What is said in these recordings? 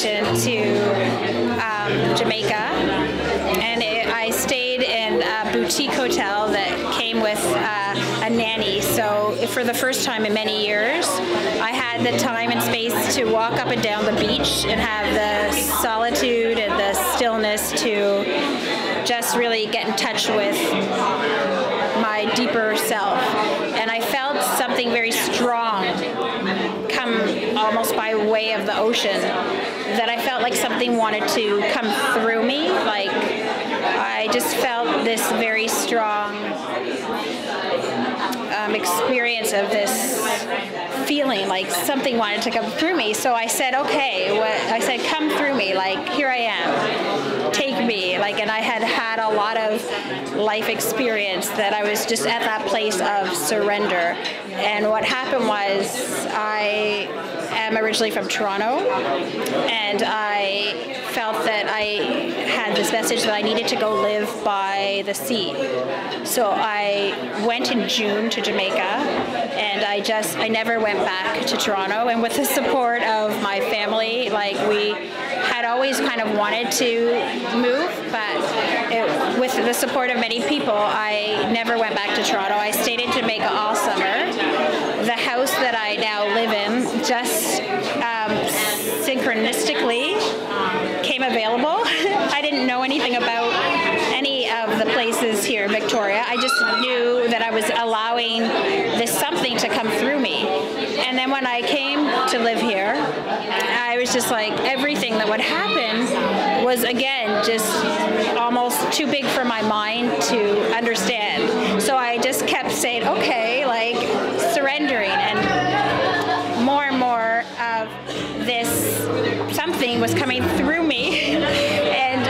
vacation to Jamaica, and I stayed in a boutique hotel that came with a nanny. So for the first time in many years, I had the time and space to walk up and down the beach and have the solitude and the stillness to just really get in touch with my deeper self. And I felt something very strong come almost by way of the ocean, that I felt like something wanted to come through me. Like I just felt this very strong experience of this feeling like something wanted to come through me. So I said, okay, I said, come through me, like here I am, take me. Like, and I had a lot of life experience that I was just at that place of surrender. And what happened was, I am originally from Toronto, and I felt that I had this message that I needed to go live by the sea. So I went in June to Jamaica, and I never went back to Toronto. And with the support of my family, like we had always kind of wanted to move, but with the support of many people, I never went back to Toronto. I stayed in Jamaica all summer. The house that I now live in just synchronistically came available. I didn't know anything about any of the places here in Victoria. I just knew that I was allowing this something to come through me. And then when I came to live here, I was just like, everything that would happen was, again, just almost too big for my mind to understand. So I just kept saying, okay, like surrendering, and more of this something was coming through me. And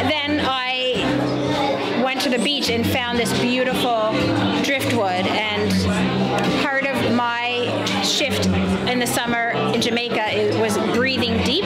then I went to the beach and found this beautiful driftwood, and part of my shift in the summer in Jamaica was breathing deep.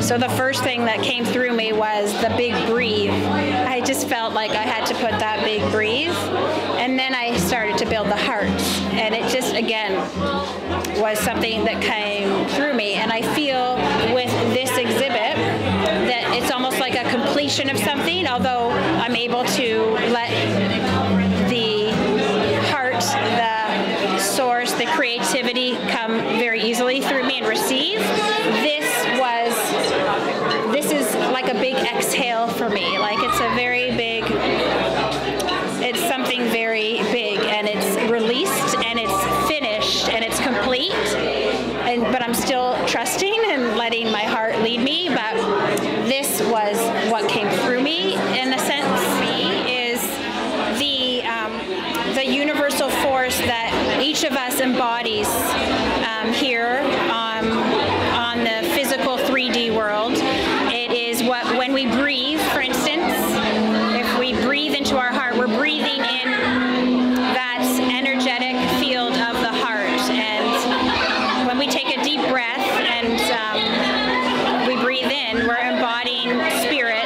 So the first thing that came through me was the big breathe. I just felt like I had to put that big breathe, and then I started to build the heart, and it just again was something that came through me. And I feel with this exhibit that it's almost like a completion of something, although I'm able to let the heart, the source, the creativity come very easily through me and receive. This is like a big exhale for me. Like it's something very big, and it's released and it's finished and it's complete. But I'm still trusting and letting my heart lead me. But this was what came through me, in a sense, is the universal force that each of us embodies here on the physical 3D world. It is what, when we breathe, for instance, if we breathe into our heart, we're breathing in that energetic field of the heart. And when we take a deep breath and we breathe in, we're embodying spirit,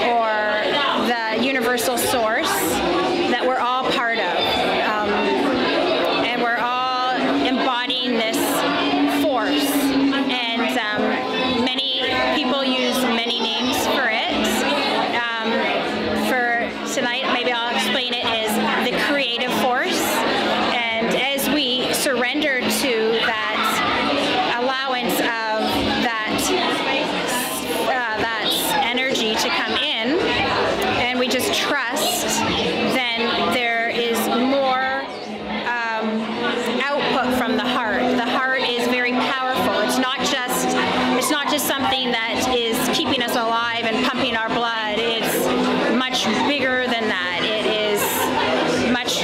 or the universal source that we're all part of. And we're all embodying this force. And many people use many names for it. For tonight, maybe I'll explain it as the creative force. And as we surrender to that allowance of that energy to come in, and we just trust, then there is more output from the heart. The heart is very powerful. It's not just something that is keeping us alive and pumping our blood. It's much bigger than that. It is much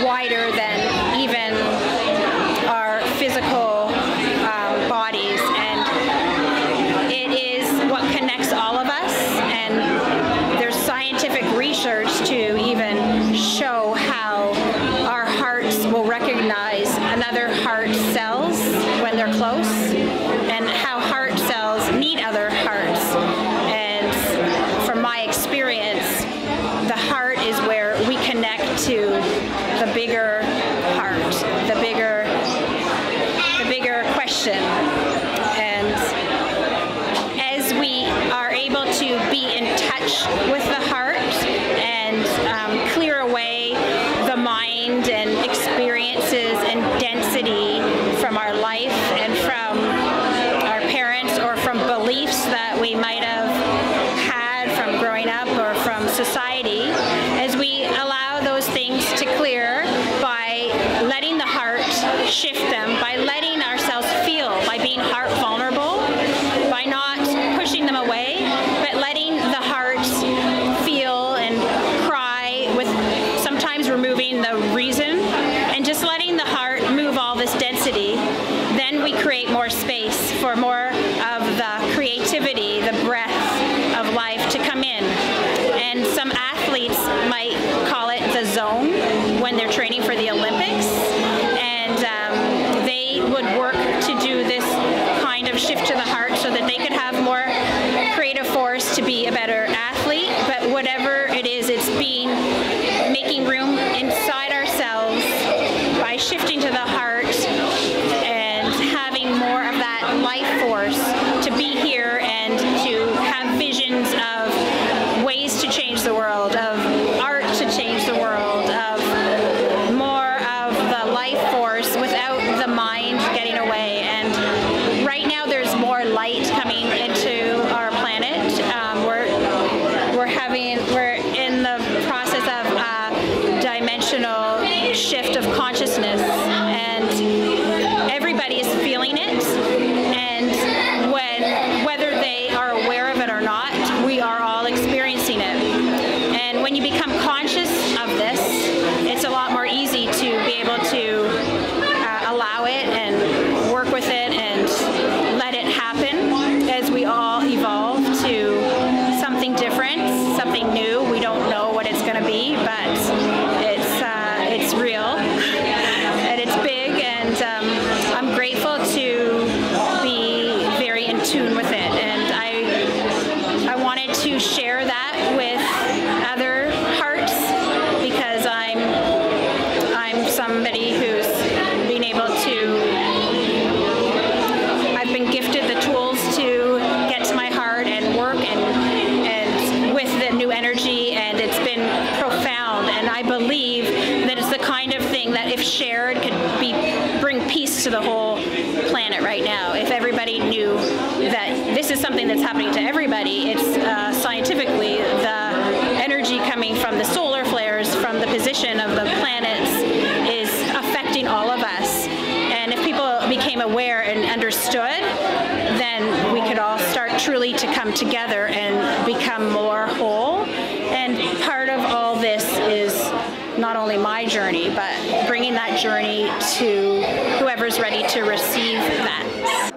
wider than even our physical bodies, and it is what connects all of us. And there's scientific research to even show how our hearts will recognize another heart cells when they're close, and how heart cells need other hearts. And from my experience, the heart is where we connect to the bigger heart, the bigger question. And density from our life and from our parents or from beliefs that we might have had from growing up or from society, as we allow those things to clear by letting the heart shift them, by letting ourselves feel, by being heart vulnerable, by not pushing them away, but letting the heart feel and cry, with sometimes removing the reason and just letting the heart move all this density. Then we create more space for more of the creativity, the breath of life to come in. And some athletes might call it the zone when they're training for the Olympics. And they would work to do this kind of shift to the heart so that they could have more creative force to be a better athlete. But whatever it is, it's making room inside ourselves by shifting to the heart and having more of that life force to be here and to have visions of ways to change the world, of art to change the world, of more of the life force without the mind getting away. And right now there's more light coming into our planet. We're in the process of a dimensional shift of consciousness, and everybody is feeling it. And whether they are aware of it or not, we are all experiencing it. And when you become conscious of this, it's a lot more easy to be able to allow it and work with it and let it happen as we all evolve to something different, something new. We don't know what it's going to be, but it's real and it's big, and I'm grateful to be very in tune with it. And I wanted to share that with other hearts, because I'm somebody who's been able to, I've been gifted the tools to get to my heart and work and with the new energy, and it's been profound. And I believe that it's the kind of thing that if shared could bring peace to the whole planet right now. If everybody knew that this is something that's happening to everybody, it's scientifically the energy coming from the solar flares, from the position of the planets, is affecting all of us. And if people became aware and understood, then we could all start truly to come together and become more whole. And part of all this is not only my journey, but bringing that journey to whoever's ready to receive that.